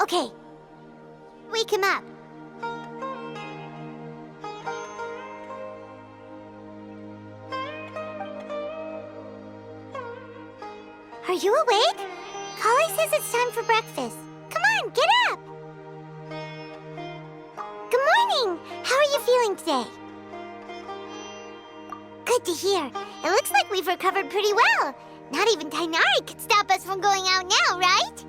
Okay. Wake him up. Are you awake? Kali says it's time for breakfast. Come on, get up! Good morning! How are you feeling today? Good to hear. It looks like we've recovered pretty well. Not even Tainari could stop us from going out now, right?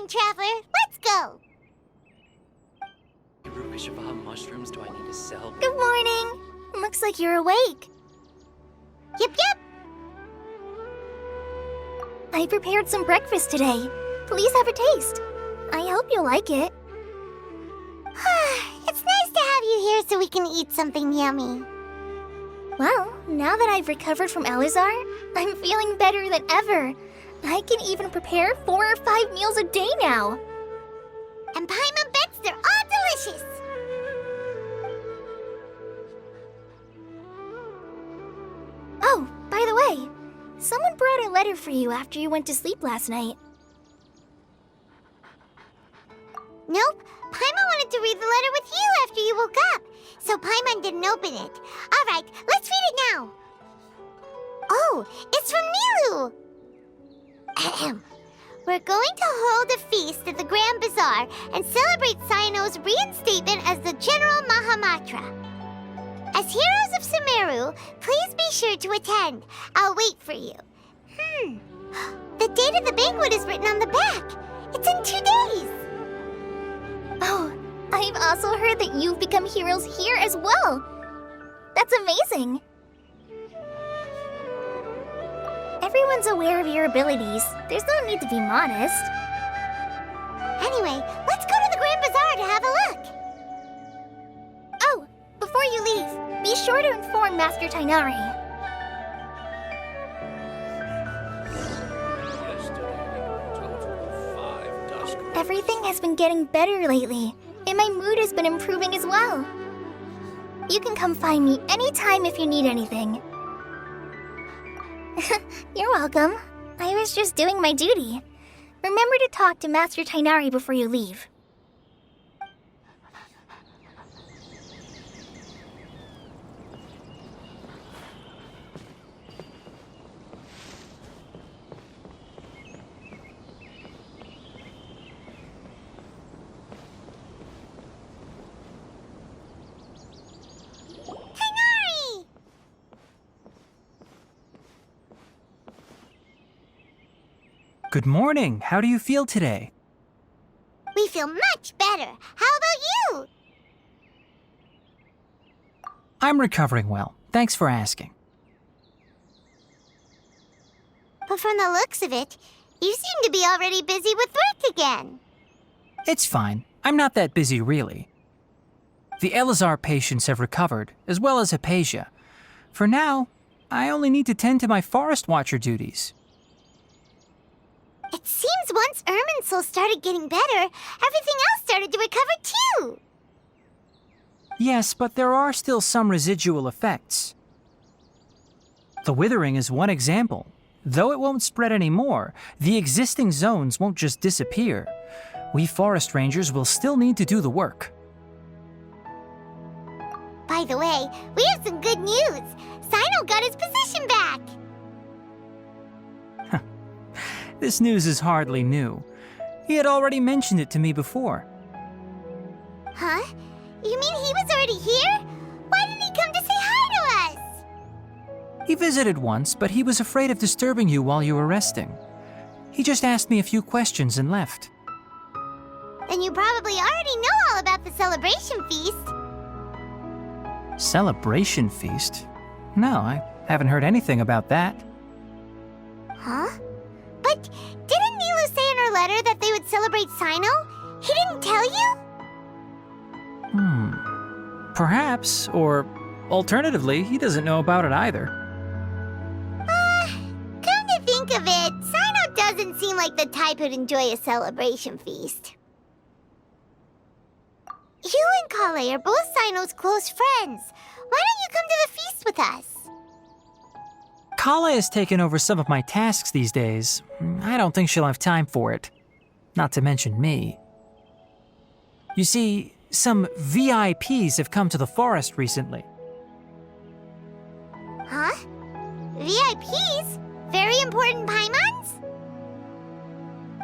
Traveler, let's go! How mushrooms do I need to sell? Good morning! Looks like you're awake. Yep. I prepared some breakfast today. Please have a taste. I hope you'll like it. It's nice to have you here so we can eat something yummy. Well, now that I've recovered from Elazar, I'm feeling better than ever. I can even prepare 4 or 5 meals a day now. And Paimon bets they're all delicious. Oh, by the way, someone brought a letter for you after you went to sleep last night. Nope, Paimon wanted to read the letter with you after you woke up, so Paimon didn't open it. All right, let's read it now. Oh, it's from Nilu. We're going to hold a feast at the Grand Bazaar and celebrate Cyano's reinstatement as the General Mahamatra. As heroes of Sumeru, please be sure to attend. I'll wait for you. The date of the banquet is written on the back. It's in 2 days. Oh, I've also heard that you've become heroes here as well. That's amazing. Everyone's aware of your abilities. There's no need to be modest. Anyway, let's go to the Grand Bazaar to have a look. Oh, before you leave, be sure to inform Master Tainari. Everything has been getting better lately, and my mood has been improving as well. You can come find me anytime if you need anything. You're welcome. I was just doing my duty. Remember to talk to Master Tainari before you leave. Good morning. How do you feel today? We feel much better. How about you? I'm recovering well. Thanks for asking. But from the looks of it, you seem to be already busy with work again. It's fine. I'm not that busy, really. The Elazar patients have recovered, as well as Hypatia. For now, I only need to tend to my Forest Watcher duties. It seems once Irminsul started getting better, everything else started to recover too. Yes, but there are still some residual effects. The withering is one example. Though it won't spread anymore, the existing zones won't just disappear. We forest rangers will still need to do the work. By the way, we have some good news. Cyno got his position back. This news is hardly new. He had already mentioned it to me before. Huh? You mean he was already here? Why didn't he come to say hi to us? He visited once, but he was afraid of disturbing you while you were resting. He just asked me a few questions and left. Then you probably already know all about the celebration feast. Celebration feast? No, I haven't heard anything about that. Huh? But didn't Nilu say in her your letter that they would celebrate Sino? He didn't tell you? Perhaps, or alternatively, he doesn't know about it either. Come to think of it, Sino doesn't seem like the type who'd enjoy a celebration feast. You and Kale are both Sino's close friends. Why don't you come to the feast with us? Kala has taken over some of my tasks these days. I don't think she'll have time for it. Not to mention me. You see, some VIPs have come to the forest recently. Huh? VIPs? Very important Paimons?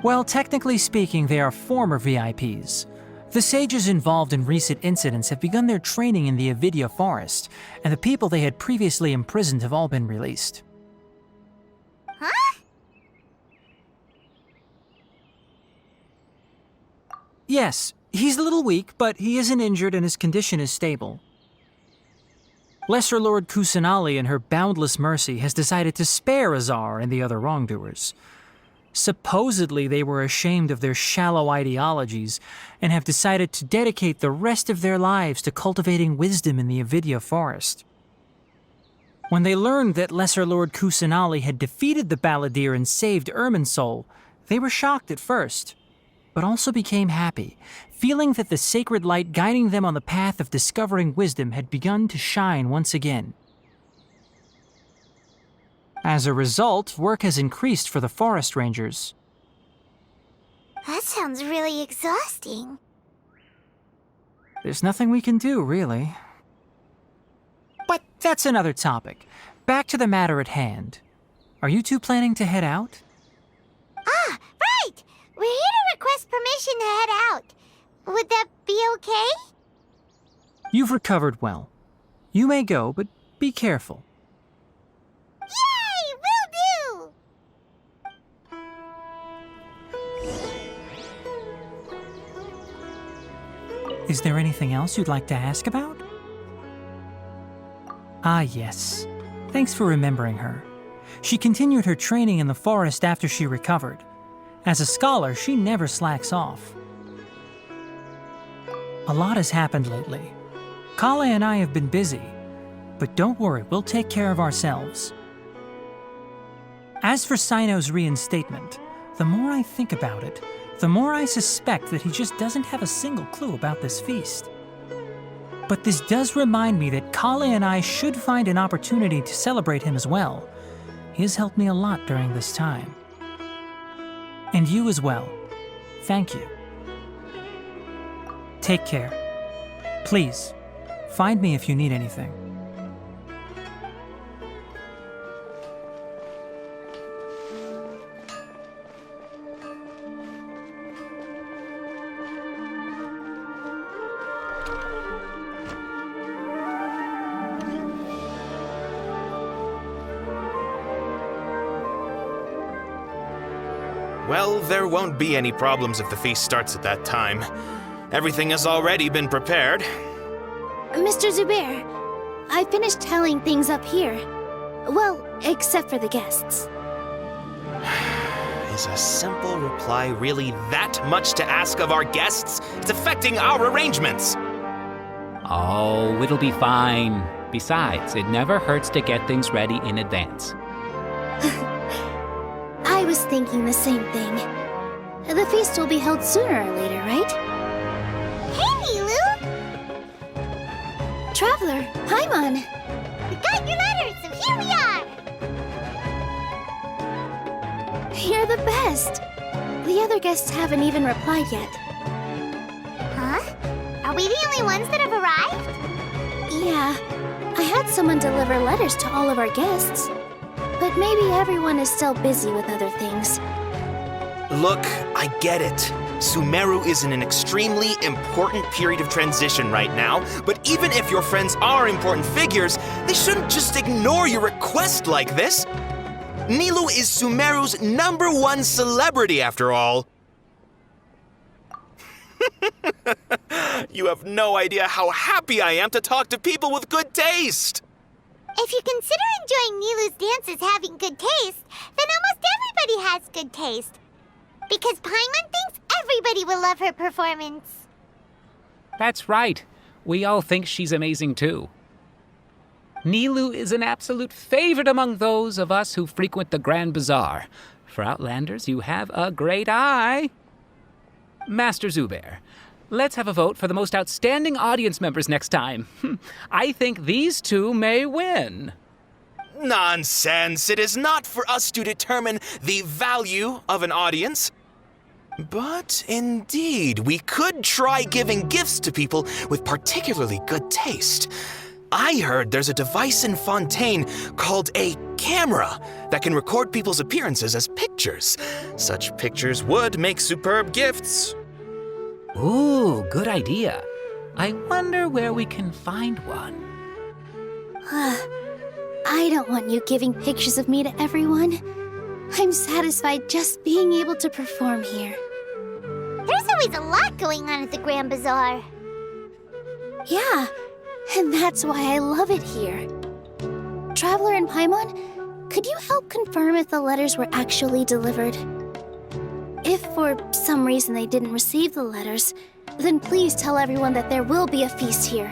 Well, technically speaking, they are former VIPs. The sages involved in recent incidents have begun their training in the Avidya forest, and the people they had previously imprisoned have all been released. Huh? Yes, he's a little weak, but he isn't injured and his condition is stable. Lesser Lord Kusanali, in her boundless mercy, has decided to spare Azar and the other wrongdoers. Supposedly, they were ashamed of their shallow ideologies and have decided to dedicate the rest of their lives to cultivating wisdom in the Avidya forest. When they learned that Lesser Lord Kusanali had defeated the Balladeer and saved Irminsul, they were shocked at first, but also became happy, feeling that the sacred light guiding them on the path of discovering wisdom had begun to shine once again. As a result, work has increased for the forest rangers. That sounds really exhausting. There's nothing we can do, really. But that's another topic. Back to the matter at hand. Are you two planning to head out? Ah, right! We're here to request permission to head out. Would that be okay? You've recovered well. You may go, but be careful. Yay! Will do! Is there anything else you'd like to ask about? Ah, yes. Thanks for remembering her. She continued her training in the forest after she recovered. As a scholar, she never slacks off. A lot has happened lately. Kale and I have been busy, but don't worry, we'll take care of ourselves. As for Sino's reinstatement, the more I think about it, the more I suspect that he just doesn't have a single clue about this feast. But this does remind me that Kale and I should find an opportunity to celebrate him as well. He has helped me a lot during this time. And you as well. Thank you. Take care. Please, find me if you need anything. Well, there won't be any problems if the feast starts at that time. Everything has already been prepared. Mr. Zubair, I finished tallying things up here. Well, except for the guests. Is a simple reply really that much to ask of our guests? It's affecting our arrangements. Oh, it'll be fine. Besides, it never hurts to get things ready in advance. I was thinking the same thing. The feast will be held sooner or later, right? Hey, Nilu! Traveler, Paimon! We got your letter, so here we are! You're the best! The other guests haven't even replied yet. Huh? Are we the only ones that have arrived? Yeah, I had someone deliver letters to all of our guests. But maybe everyone is still busy with other things. Look, I get it. Sumeru is in an extremely important period of transition right now, but even if your friends are important figures, they shouldn't just ignore your request like this. Nilu is Sumeru's #1 celebrity, after all. You have no idea how happy I am to talk to people with good taste. If you consider enjoying Nilu's dances having good taste, then almost everybody has good taste. because Paimon thinks everybody will love her performance. That's right. We all think she's amazing too. Nilu is an absolute favorite among those of us who frequent the Grand Bazaar. For Outlanders, you have a great eye. Master Zubair, let's have a vote for the most outstanding audience members next time. I think these two may win. Nonsense! It is not for us to determine the value of an audience. But indeed, we could try giving gifts to people with particularly good taste. I heard there's a device in Fontaine called a camera that can record people's appearances as pictures. Such pictures would make superb gifts. Ooh, good idea. I wonder where we can find one. I don't want you giving pictures of me to everyone. I'm satisfied just being able to perform here. There's always a lot going on at the Grand Bazaar. Yeah, and that's why I love it here. Traveler and Paimon, could you help confirm if the letters were actually delivered? If for some reason they didn't receive the letters, then please tell everyone that there will be a feast here.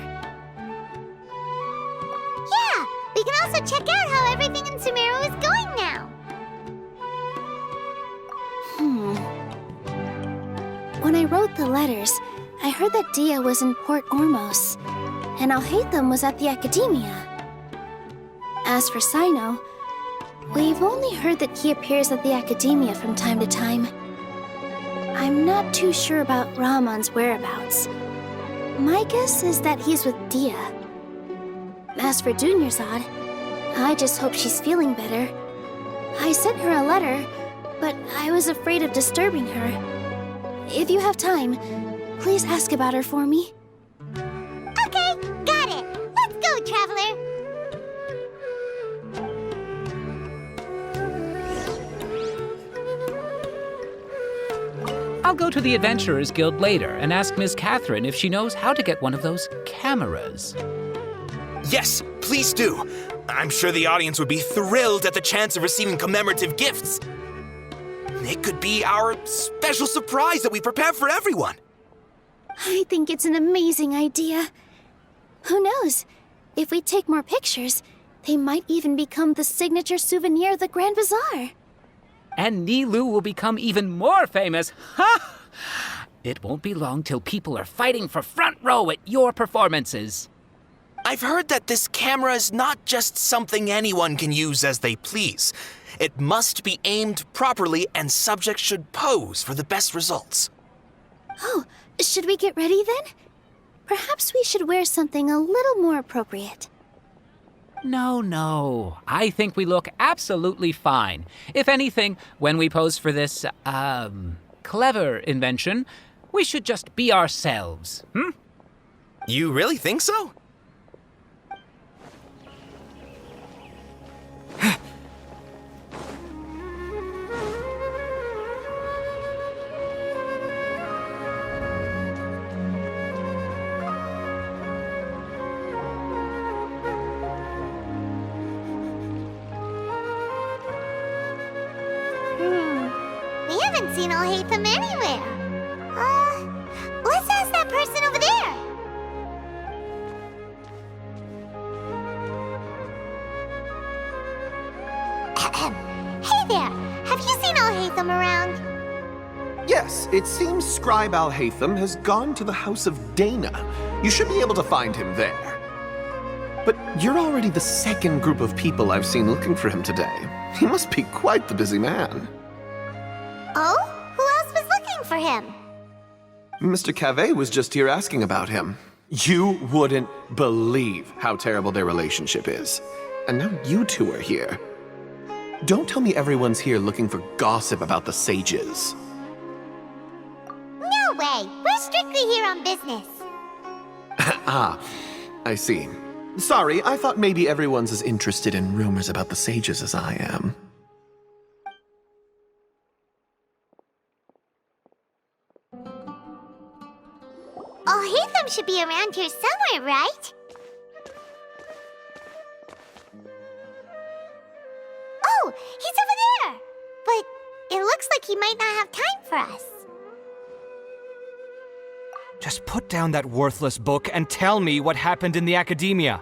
Yeah, we can also check out how everything in Sumeru is going now. When I wrote the letters, I heard that Dia was in Port Ormos, and Alhaitham was at the Academia. As for Sino, we've only heard that he appears at the Academia from time to time. I'm not too sure about Rahman's whereabouts. My guess is that he's with Dia. As for Dunyarzad, I just hope she's feeling better. I sent her a letter, but I was afraid of disturbing her. If you have time, please ask about her for me. Okay, got it. Let's go, Traveler. I'll go to the Adventurers Guild later and ask Miss Catherine if she knows how to get one of those cameras. Yes, please do. I'm sure the audience would be thrilled at the chance of receiving commemorative gifts. It could be our special surprise that we prepare for everyone. I think it's an amazing idea. Who knows? If we take more pictures, they might even become the signature souvenir of the Grand Bazaar. And Nilu will become even more famous. Ha! It won't be long till people are fighting for front row at your performances. I've heard that this camera is not just something anyone can use as they please. It must be aimed properly, and subjects should pose for the best results. Oh, should we get ready then? Perhaps we should wear something a little more appropriate. No. I think we look absolutely fine. If anything, when we pose for this, clever invention, we should just be ourselves, You really think so? We haven't seen Alhaitham anywhere. Let's ask that person over there. Hey there, have you seen Alhaitham around? Yes, it seems Scribe Alhaitham has gone to the House of Dana. You should be able to find him there. But you're already the second group of people I've seen looking for him today. He must be quite the busy man. Oh? Who else was looking for him? Mr. Cave was just here asking about him. You wouldn't believe how terrible their relationship is. And now you two are here. Don't tell me everyone's here looking for gossip about the sages. No way. We're strictly here on business. Ah, I see. Sorry, I thought maybe everyone's as interested in rumors about the sages as I am. Alhaitham should be around here somewhere, right? Oh, he's over there! But it looks like he he might not have time for us. Just put down that worthless book and tell me what happened in the academia.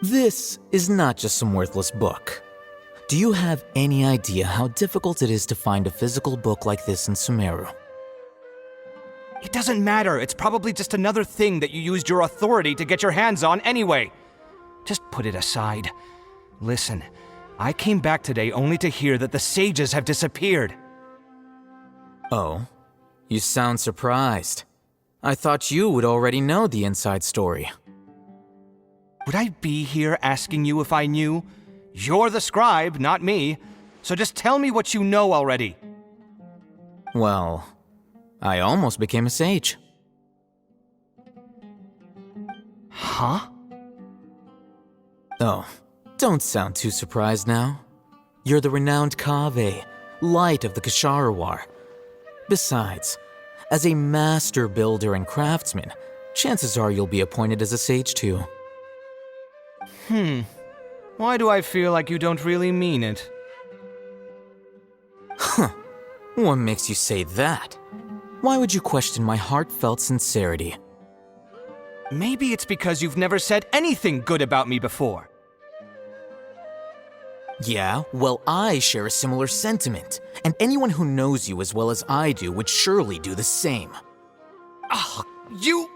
This is not just some worthless book. Do you have any idea how difficult it is to find a physical book like this in Sumeru? It doesn't matter. It's probably just another thing that you used your authority to get your hands on anyway. Just put it aside. Listen, I came back today only to hear that the sages have disappeared. Oh, you sound surprised. I thought you would already know the inside story. Would I be here asking you if I knew? You're the scribe, not me. So just tell me what you know already. Well, I almost became a sage. Huh? Oh, don't sound too surprised now. You're the renowned Kaveh, light of the Kasharawar. Besides, as a master builder and craftsman, chances are you'll be appointed as a sage too. Why do I feel like you don't really mean it? What makes you say that? Why would you question my heartfelt sincerity? Maybe it's because you've never said anything good about me before. Yeah, well, I share a similar sentiment, and anyone who knows you as well as I do would surely do the same. You...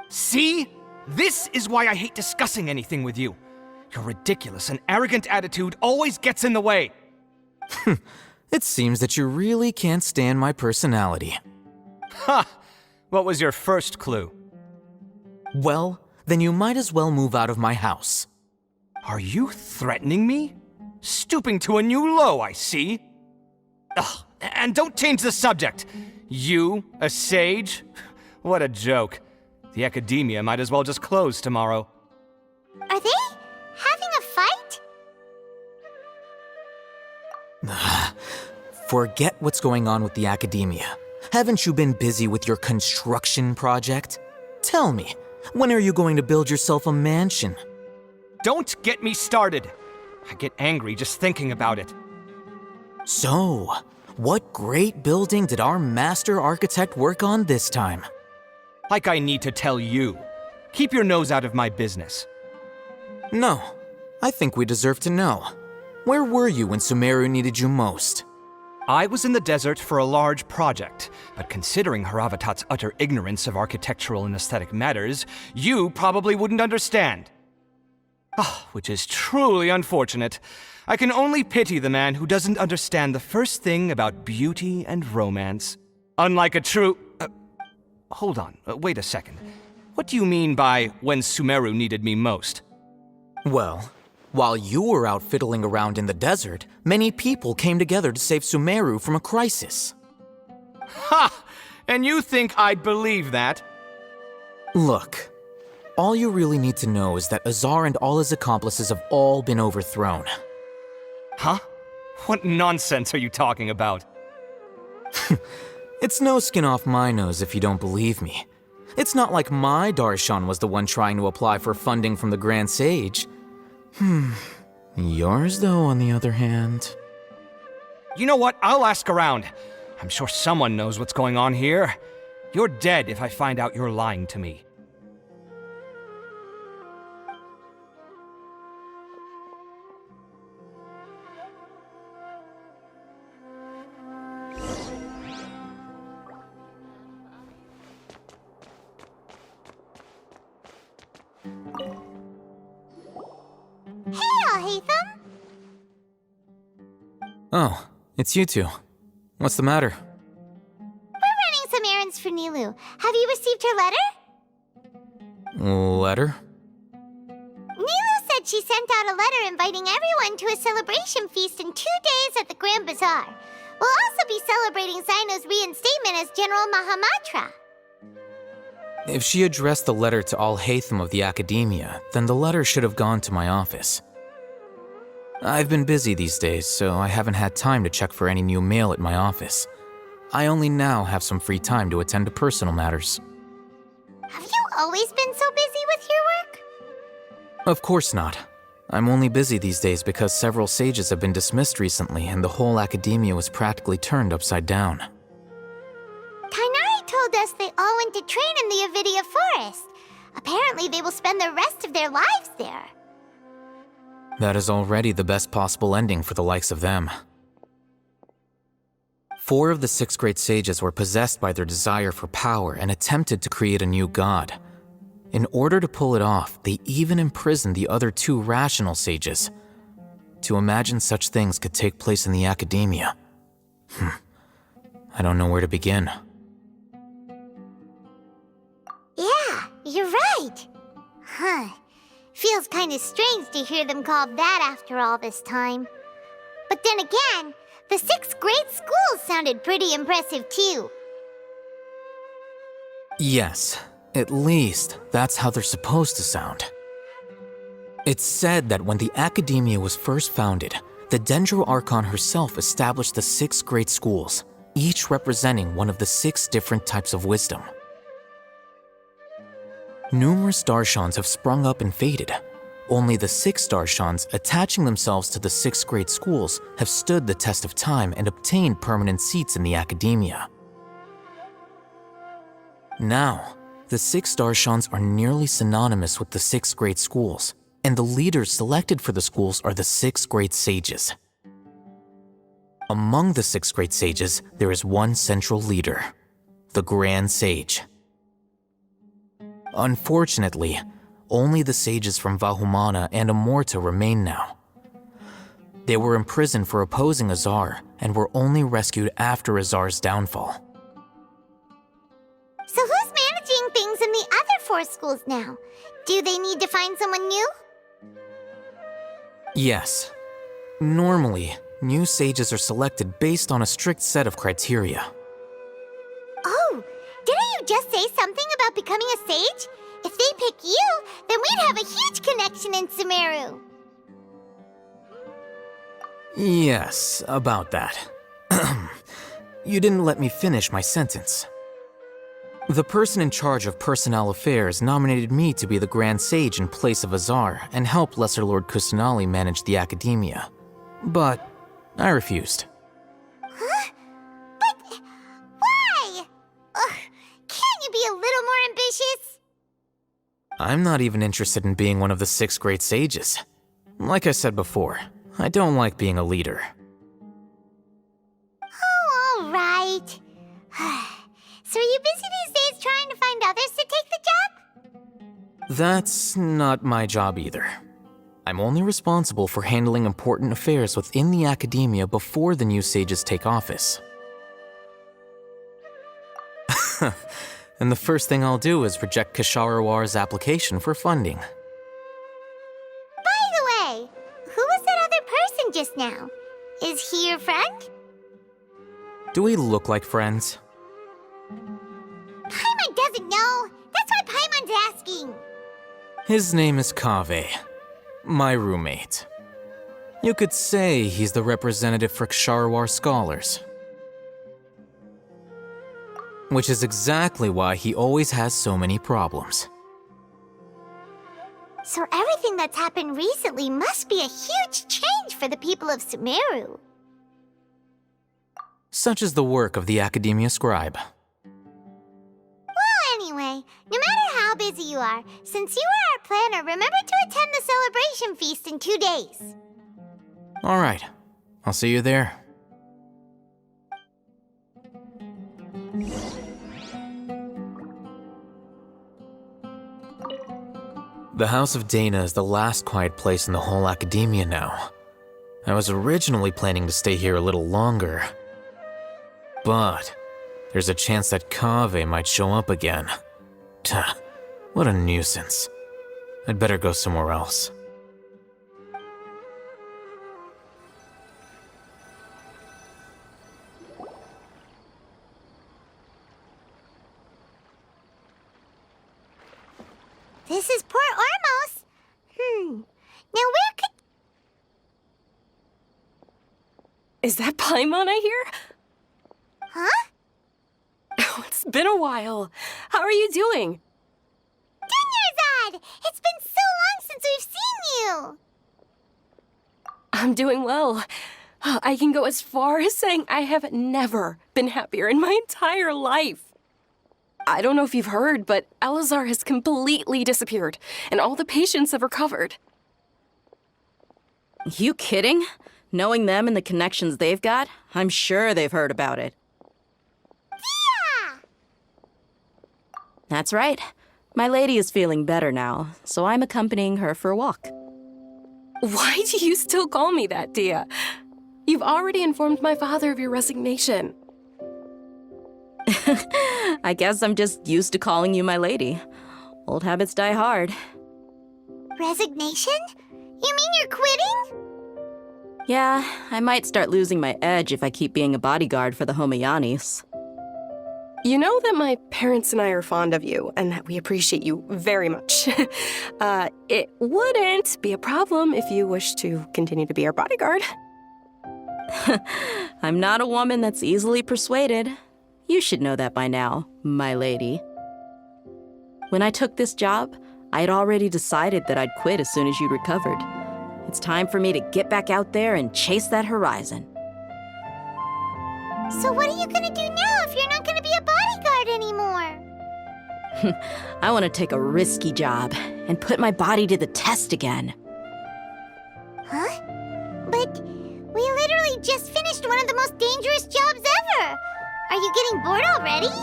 See? This is why I hate discussing anything with you. Your ridiculous and arrogant attitude always gets in the way. It seems that you really can't stand my personality. Ha! What was your first clue? Well, then you might as well move out of my house. Are you threatening me? Stooping to a new low, I see. Ugh, and don't change the subject. You, a sage? What a joke. The academia might as well just close tomorrow. Are they having a fight? Forget what's going on with the academia. Haven't you been busy with your construction project? Tell me, when are you going to build yourself a mansion? Don't get me started. I get angry just thinking about it. So, what great building did our master architect work on this time? Like I need to tell you. Keep your nose out of my business. No, I think we deserve to know. Where were you when Sumeru needed you most? I was in the desert for a large project, but considering Haravatat's utter ignorance of architectural and aesthetic matters, you probably wouldn't understand. Which is truly unfortunate. I can only pity the man who doesn't understand the first thing about beauty and romance. Unlike a true... hold on, wait a second. What do you mean by when Sumeru needed me most? Well, while you were out fiddling around in the desert, many people came together to save Sumeru from a crisis. Ha! And you think I'd believe that? Look, all you really need to know is that Azar and all his accomplices have all been overthrown. Huh? What nonsense are you talking about? It's no skin off my nose if you don't believe me. It's not like my Darshan was the one trying to apply for funding from the Grand Sage. Yours, though, on the other hand... You know what? I'll ask around. I'm sure someone knows what's going on here. You're dead if I find out you're lying to me. Hatham? Oh, it's you two. What's the matter? We're running some errands for Nilu. Have you received her letter? Letter? Nilu said she sent out a letter inviting everyone to a celebration feast in 2 days at the Grand Bazaar. We'll also be celebrating Zaino's reinstatement as General Mahamatra. If she addressed the letter to all Hatham of the Academia, then the letter should have gone to my office. I've been busy these days, so I haven't had time to check for any new mail at my office. I only now have some free time to attend to personal matters. Have you always been so busy with your work? Of course not. I'm only busy these days because several sages have been dismissed recently and the whole academia was practically turned upside down. Kainari told us they all went to train in the Avidia Forest. Apparently they will spend the rest of their lives there. That is already the best possible ending for the likes of them. 4 of the 6 great sages were possessed by their desire for power and attempted to create a new god. In order to pull it off, they even imprisoned the other 2 rational sages. To imagine such things could take place in the academia. I don't know where to begin. Yeah, you're right. Huh. Feels kinda strange to hear them called that after all this time. But then again, the 6 great schools sounded pretty impressive too. Yes, at least that's how they're supposed to sound. It's said that when the academia was first founded, the Sumeru Archon herself established the 6 great schools, each representing one of the 6 different types of wisdom. Numerous darshans have sprung up and faded. Only the 6 darshans attaching themselves to the 6 great schools have stood the test of time and obtained permanent seats in the academia. Now, the 6 darshans are nearly synonymous with the 6 great schools, and the leaders selected for the schools are the 6 great sages. Among the 6 great sages, there is one central leader, the Grand Sage. Unfortunately, only the sages from Vahumana and Amorta remain now. They were imprisoned for opposing Azar and were only rescued after Azar's downfall. So who's managing things in the other 4 schools now? Do they need to find someone new? Yes. Normally, new sages are selected based on a strict set of criteria. Oh, didn't you just say something about becoming a sage? If they pick you, then we'd have a huge connection in Sumeru. Yes, about that. You didn't let me finish my sentence. The person in charge of personnel affairs nominated me to be the Grand Sage in place of Azar and help Lesser Lord Kusanali manage the academia. But I refused. Huh? But why? Can't you be a little more ambitious? I'm not even interested in being one of the 6 great sages. Like I said before, I don't like being a leader. Oh, all right. So are you busy these days trying to find others to take the job? That's not my job either. I'm only responsible for handling important affairs within the academia before the new sages take office. And the first thing I'll do is reject Kasharawar's application for funding. By the way, who was that other person just now? Is he your friend? Do we look like friends? Paimon doesn't know. That's why Paimon's asking. His name is Kaveh, my roommate. You could say he's the representative for Ksharawar scholars. Which is exactly why he always has so many problems. So everything that's happened recently must be a huge change for the people of Sumeru. Such is the work of the Academia Scribe. Well, anyway, no matter how busy you are, since you are our planner, remember to attend the celebration feast in 2 days. All right, I'll see you there. The House of Dana is the last quiet place in the whole academia now. I was originally planning to stay here a little longer. But there's a chance that Kaveh might show up again. Tuh, what a nuisance. I'd better go somewhere else. This is Port Ormos. Now where could... Is that Paimon I hear? Huh? Oh, it's been a while. How are you doing? Dunyarzad! It's been so long since we've seen you! I'm doing well. I can go as far as saying I have never been happier in my entire life. I don't know if you've heard, but Elazar has completely disappeared, and all the patients have recovered. You kidding? Knowing them and the connections they've got, I'm sure they've heard about it. Yeah! That's right. My lady is feeling better now, so I'm accompanying her for a walk. Why do you still call me that, Dia? You've already informed my father of your resignation. I guess I'm just used to calling you my lady. Old habits die hard. Resignation? You mean you're quitting? Yeah, I might start losing my edge if I keep being a bodyguard for the Homayanis. You know that my parents and I are fond of you, and that we appreciate you very much. It wouldn't be a problem if you wish to continue to be our bodyguard. I'm not a woman that's easily persuaded. You should know that by now, my lady. When I took this job, I had already decided that I'd quit as soon as you'd recovered. It's time for me to get back out there and chase that horizon. So what are you gonna do now if you're not gonna be a bodyguard anymore? I want to take a risky job and put my body to the test again. Huh? But we literally just finished one of the most dangerous jobs ever! Are you getting bored already?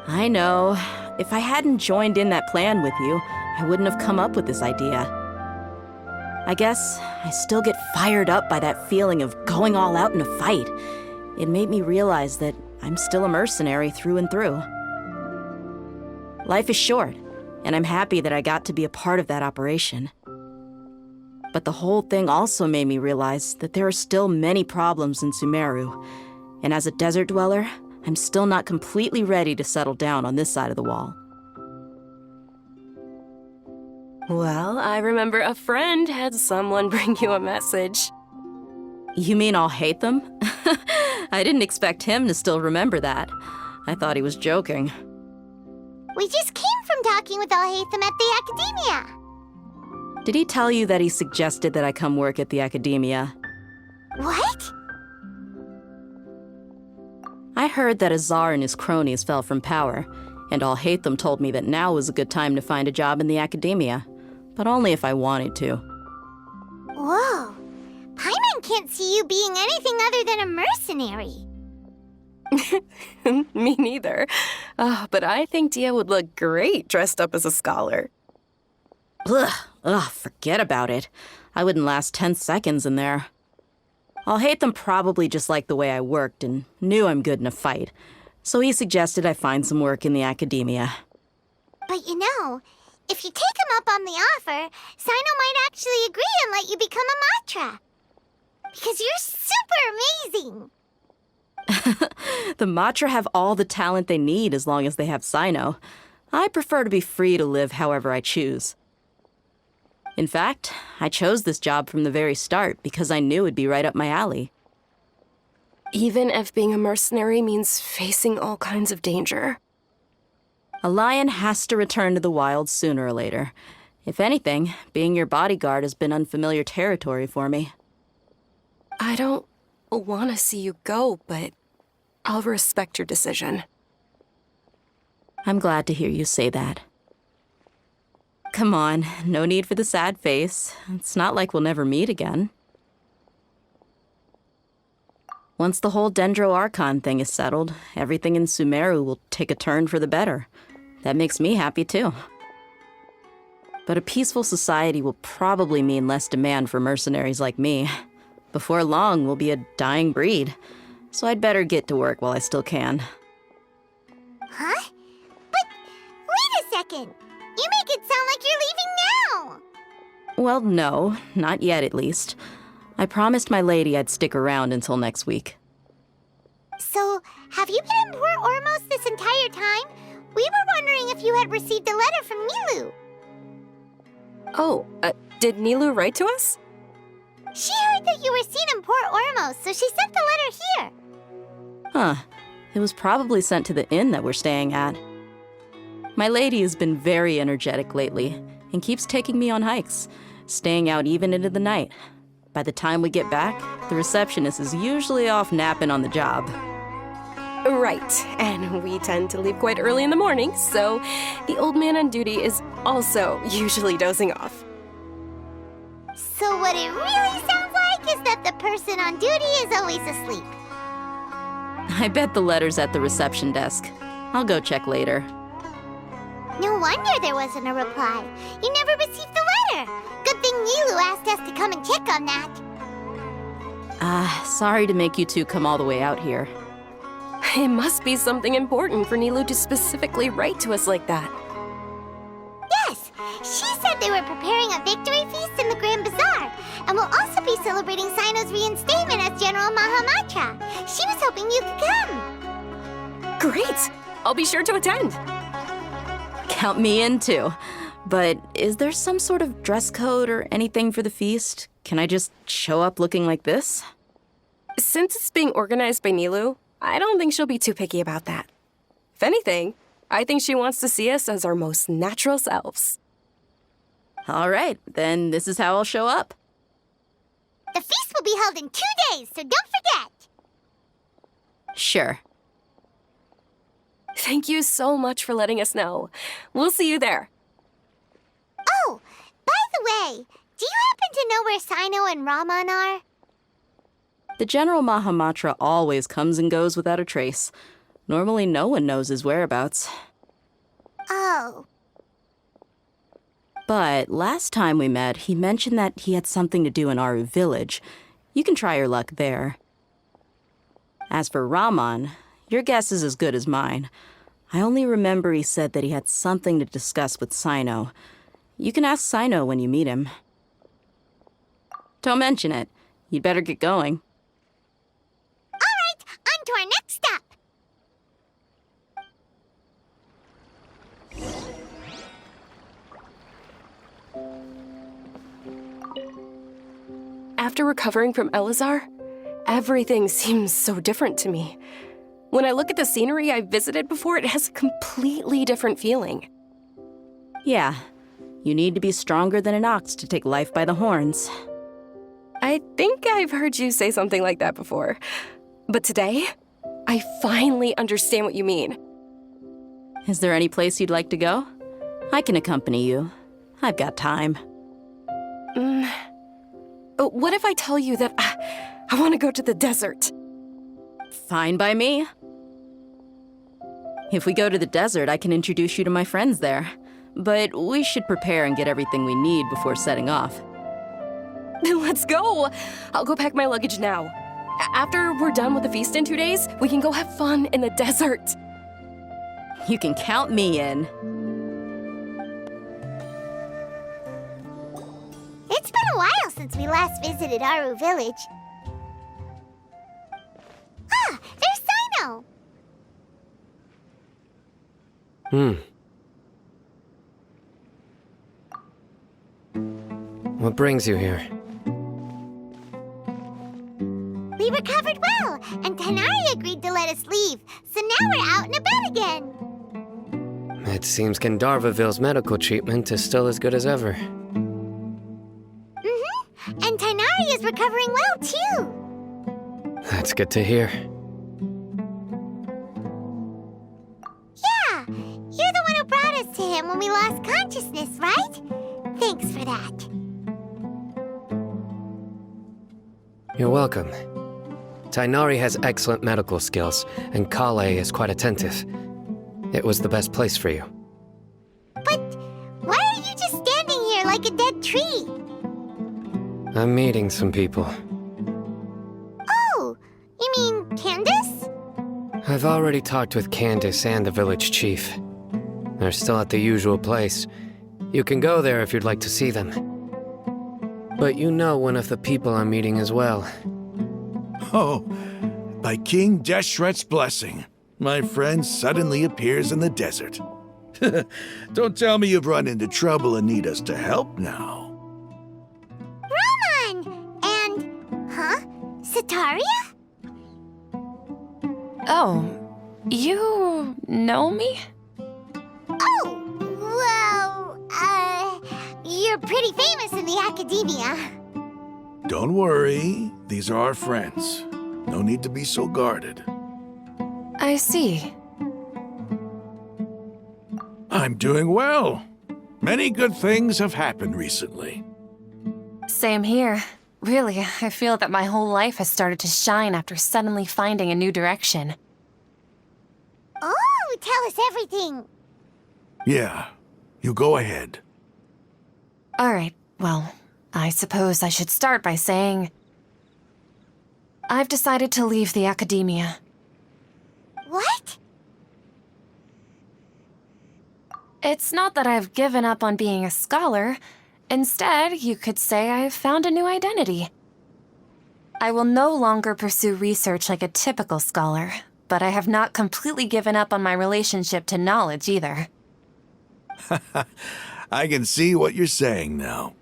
I know. If I hadn't joined in that plan with you, I wouldn't have come up with this idea. I guess I still get fired up by that feeling of going all out in a fight. It made me realize that I'm still a mercenary through and through. Life is short, and I'm happy that I got to be a part of that operation. But the whole thing also made me realize that there are still many problems in Sumeru, and as a desert dweller, I'm still not completely ready to settle down on this side of the wall. Well, I remember a friend had someone bring you a message. You mean I'll hate them? I didn't expect him to still remember that. I thought he was joking. We just came from talking with Alhaitham at the Academia. Did he tell you that he suggested that I come work at the Academia? What? I heard that Azar and his cronies fell from power, and Alhaitham told me that now was a good time to find a job in the Academia, but only if I wanted to. Whoa. Paimon can't see you being anything other than a mercenary. Me neither. But I think Dia would look great dressed up as a scholar. Ugh, forget about it. I wouldn't last 10 seconds in there. Alhaitham probably just liked the way I worked and knew I'm good in a fight, so he suggested I find some work in the Academia. But you know, if you take him up on the offer, Sino might actually agree and let you become a Matra. Because you're super amazing! The Matra have all the talent they need as long as they have Sino. I prefer to be free to live however I choose. In fact, I chose this job from the very start because I knew it'd be right up my alley. Even if being a mercenary means facing all kinds of danger. A lion has to return to the wild sooner or later. If anything, being your bodyguard has been unfamiliar territory for me. I don't want to see you go, but I'll respect your decision. I'm glad to hear you say that. Come on, no need for the sad face. It's not like we'll never meet again. Once the whole Dendro Archon thing is settled, everything in Sumeru will take a turn for the better. That makes me happy too. But a peaceful society will probably mean less demand for mercenaries like me. Before long, we'll be a dying breed. So I'd better get to work while I still can. Huh? But wait a second! You make it sound like you're leaving now! Well, no, not yet at least. I promised my lady I'd stick around until next week. So, have you been in Port Ormos this entire time? We were wondering if you had received a letter from Nilu. Oh, did Nilu write to us? She heard that you were seen in Port Ormos, so she sent the letter here. Huh. It was probably sent to the inn that we're staying at. My lady has been very energetic lately and keeps taking me on hikes, staying out even into the night. By the time we get back, the receptionist is usually off napping on the job. Right, and we tend to leave quite early in the morning, so the old man on duty is also usually dozing off. So what it really sounds like is that the person on duty is always asleep. I bet the letter's at the reception desk. I'll go check later. No wonder there wasn't a reply. You never received the letter. Good thing Nilu asked us to come and check on that. Sorry to make you two come all the way out here. It must be something important for Nilu to specifically write to us like that. Yes, she said they were preparing a victory feast in the Grand Bazaar, and will also be celebrating Sino's reinstatement as General Mahamatra. She was hoping you could come. Great! I'll be sure to attend. Count me in too. But is there some sort of dress code or anything for the feast? Can I just show up looking like this? Since it's being organized by Nilu, I don't think she'll be too picky about that. If anything, I think she wants to see us as our most natural selves. All right, then this is how I'll show up. The feast will be held in 2 days, so don't forget. Sure. Thank you so much for letting us know. We'll see you there. Oh, by the way, do you happen to know where Sino and Raman are? The General Mahamatra always comes and goes without a trace. Normally no one knows his whereabouts. Oh. But last time we met, he mentioned that he had something to do in Aru village. You can try your luck there. As for Raman, your guess is as good as mine. I only remember he said that he had something to discuss with Sino. You can ask Sino when you meet him. Don't mention it. You'd better get going. All right, on to our next stop. After recovering from Elazar, everything seems so different to me. When I look at the scenery I visited before, it has a completely different feeling. Yeah, you need to be stronger than an ox to take life by the horns. I think I've heard you say something like that before. But today, I finally understand what you mean. Is there any place you'd like to go? I can accompany you. I've got time. What if I tell you that I want to go to the desert? Fine by me. If we go to the desert, I can introduce you to my friends there. But we should prepare and get everything we need before setting off. Let's go! I'll go pack my luggage now. After we're done with the feast in 2 days, we can go have fun in the desert. You can count me in. It's been a while since we last visited Aru village. Ah, there's Sino! What brings you here? We recovered well, and Tanari agreed to let us leave, so now we're out and about again. It seems Gandharvaville's medical treatment is still as good as ever. And Tanari is recovering well, too. That's good to hear. Yeah, you're the one who brought us to him when we lost consciousness, right? Thanks for that. You're welcome. Tainari has excellent medical skills, and Kale is quite attentive. It was the best place for you. But why are you just standing here like a dead tree? I'm meeting some people. Oh, you mean Candace? I've already talked with Candace and the village chief. They're still at the usual place. You can go there if you'd like to see them. But you know one of the people I'm meeting as well. Oh, by King Deshret's blessing, my friend suddenly appears in the desert. Don't tell me you've run into trouble and need us to help now. Raman! And, Sataria? Oh, you know me? Oh, well, you're pretty famous in the academia. Don't worry, these are our friends. No need to be so guarded. I see. I'm doing well. Many good things have happened recently. Same here. Really, I feel that my whole life has started to shine after suddenly finding a new direction. Oh, tell us everything. Yeah, you go ahead. All right, well, I suppose I should start by saying I've decided to leave the academia. What? It's not that I've given up on being a scholar. Instead, you could say I've found a new identity. I will no longer pursue research like a typical scholar, but I have not completely given up on my relationship to knowledge either. I can see what you're saying now.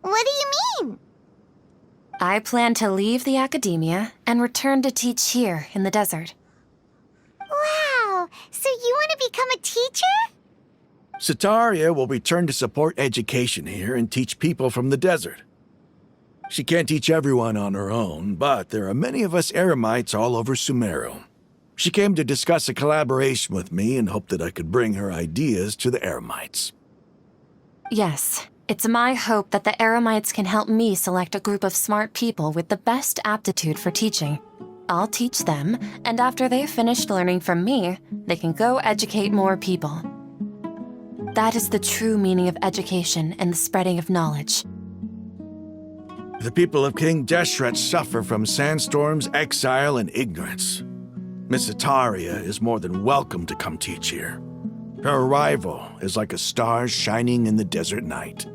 What do you mean? I plan to leave the academia and return to teach here in the desert. Wow, so you want to become a teacher? Sataria will return to support education here and teach people from the desert. She can't teach everyone on her own, but there are many of us Eremites all over Sumeru. She came to discuss a collaboration with me and hoped that I could bring her ideas to the Eremites. Yes, it's my hope that the Eremites can help me select a group of smart people with the best aptitude for teaching. I'll teach them, and after they've finished learning from me, they can go educate more people. That is the true meaning of education and the spreading of knowledge. The people of King Deshret suffer from sandstorms, exile, and ignorance. Miss Ataria is more than welcome to come teach here. Her arrival is like a star shining in the desert night.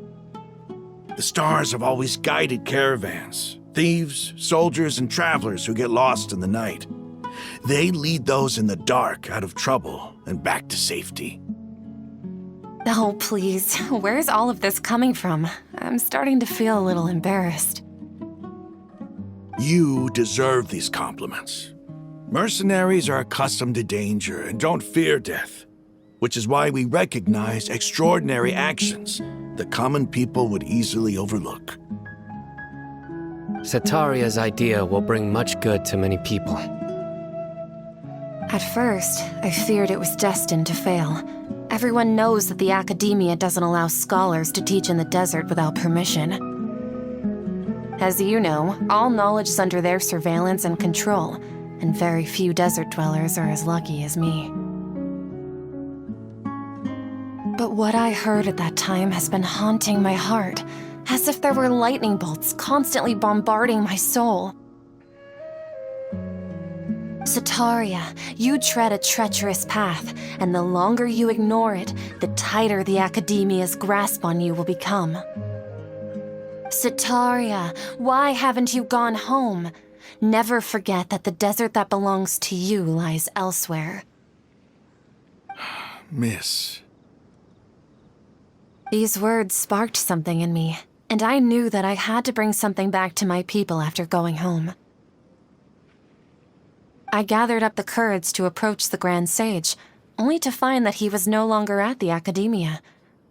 The stars have always guided caravans, thieves, soldiers, and travelers who get lost in the night. They lead those in the dark out of trouble and back to safety. Oh, please, where's all of this coming from? I'm starting to feel a little embarrassed. You deserve these compliments. Mercenaries are accustomed to danger and don't fear death, which is why we recognize extraordinary actions that common people would easily overlook. Sataria's idea will bring much good to many people. At first, I feared it was destined to fail. Everyone knows that the academia doesn't allow scholars to teach in the desert without permission. As you know, all knowledge is under their surveillance and control, and very few desert dwellers are as lucky as me. But what I heard at that time has been haunting my heart, as if there were lightning bolts constantly bombarding my soul. Sataria, you tread a treacherous path, and the longer you ignore it, the tighter the academia's grasp on you will become. Sataria, why haven't you gone home? Never forget that the desert that belongs to you lies elsewhere. Miss. These words sparked something in me, and I knew that I had to bring something back to my people after going home. I gathered up the courage to approach the Grand Sage, only to find that he was no longer at the academia.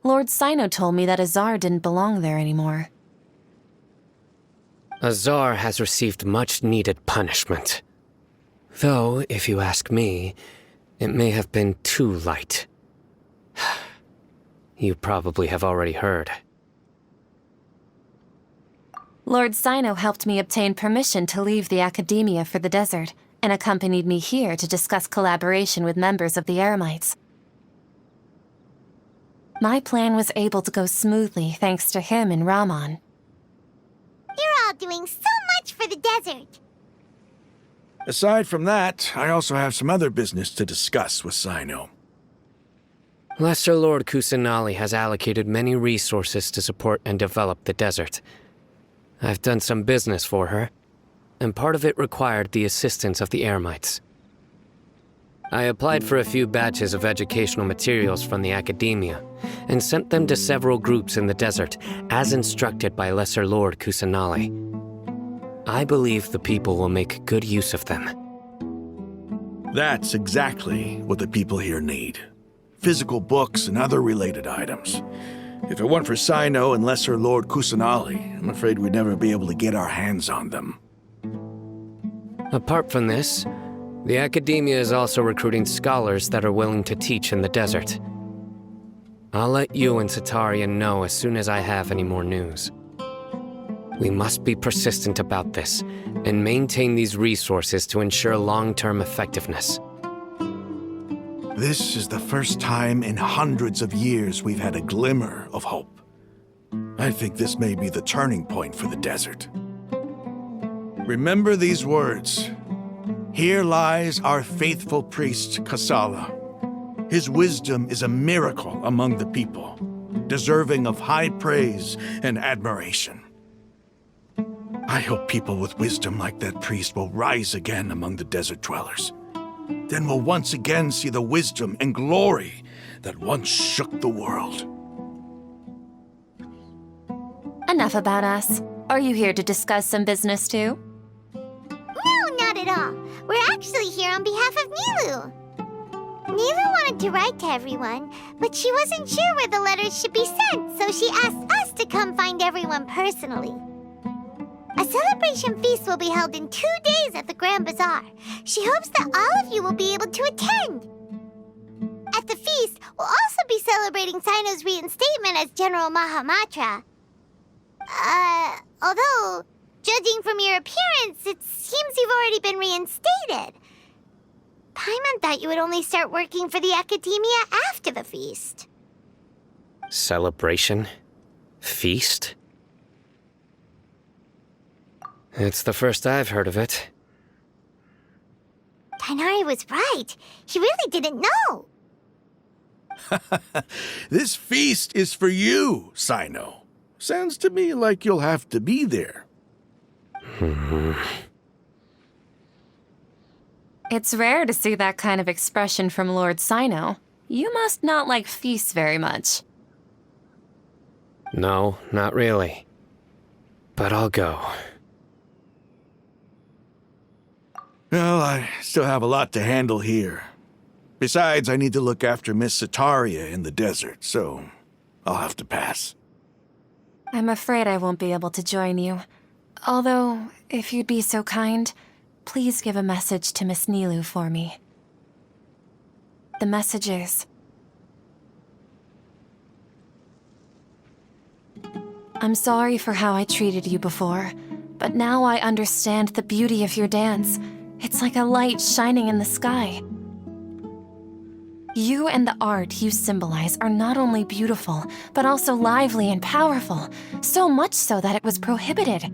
Lord Sino told me that Azar didn't belong there anymore. Azar has received much-needed punishment. Though, if you ask me, it may have been too light. You probably have already heard. Lord Sino helped me obtain permission to leave the academia for the desert, and accompanied me here to discuss collaboration with members of the Eremites. My plan was able to go smoothly thanks to him and Rahman. You're all doing so much for the desert. Aside from that, I also have some other business to discuss with Sino. Lesser Lord Kusanali has allocated many resources to support and develop the desert. I've done some business for her, and part of it required the assistance of the Eremites. I applied for a few batches of educational materials from the academia, and sent them to several groups in the desert, as instructed by Lesser Lord Kusanali. I believe the people will make good use of them. That's exactly what the people here need. Physical books and other related items. If it weren't for Sino and Lesser Lord Kusanali, I'm afraid we'd never be able to get our hands on them. Apart from this, the Academia is also recruiting scholars that are willing to teach in the desert. I'll let you and Satarian know as soon as I have any more news. We must be persistent about this and maintain these resources to ensure long-term effectiveness. This is the first time in hundreds of years we've had a glimmer of hope. I think this may be the turning point for the desert. Remember these words. Here lies our faithful priest, Kasala. His wisdom is a miracle among the people, deserving of high praise and admiration. I hope people with wisdom like that priest will rise again among the desert dwellers. Then we'll once again see the wisdom and glory that once shook the world. Enough about us. Are you here to discuss some business too? No, not at all. We're actually here on behalf of Nilu. Nilu wanted to write to everyone, but she wasn't sure where the letters should be sent, so she asked us to come find everyone personally. A celebration feast will be held in 2 days at the Grand Bazaar. She hopes that all of you will be able to attend. At the feast, we'll also be celebrating Sino's reinstatement as General Mahamatra. Although, judging from your appearance, it seems you've already been reinstated. Paimon thought you would only start working for the Academia after the feast. Celebration? Feast? It's the first I've heard of it. Tainari was right. He really didn't know. This feast is for you, Sino. Sounds to me like you'll have to be there. It's rare to see that kind of expression from Lord Sino. You must not like feasts very much. No, not really. But I'll go. Well, I still have a lot to handle here. Besides, I need to look after Miss Sataria in the desert, so I'll have to pass. I'm afraid I won't be able to join you. Although, if you'd be so kind, please give a message to Miss Nilu for me. The message is... I'm sorry for how I treated you before, but now I understand the beauty of your dance. It's like a light shining in the sky. You and the art you symbolize are not only beautiful, but also lively and powerful, so much so that it was prohibited.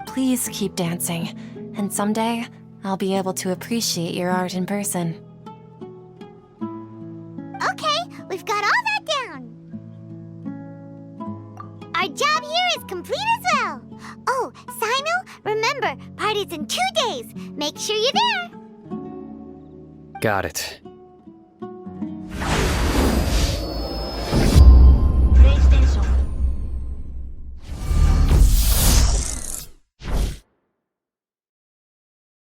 Please keep dancing, and someday I'll be able to appreciate your art in person. Okay, we've got all that down. Our job here is complete as well. Oh, Sino, remember, party's in 2 days. Make sure you're there. Got it.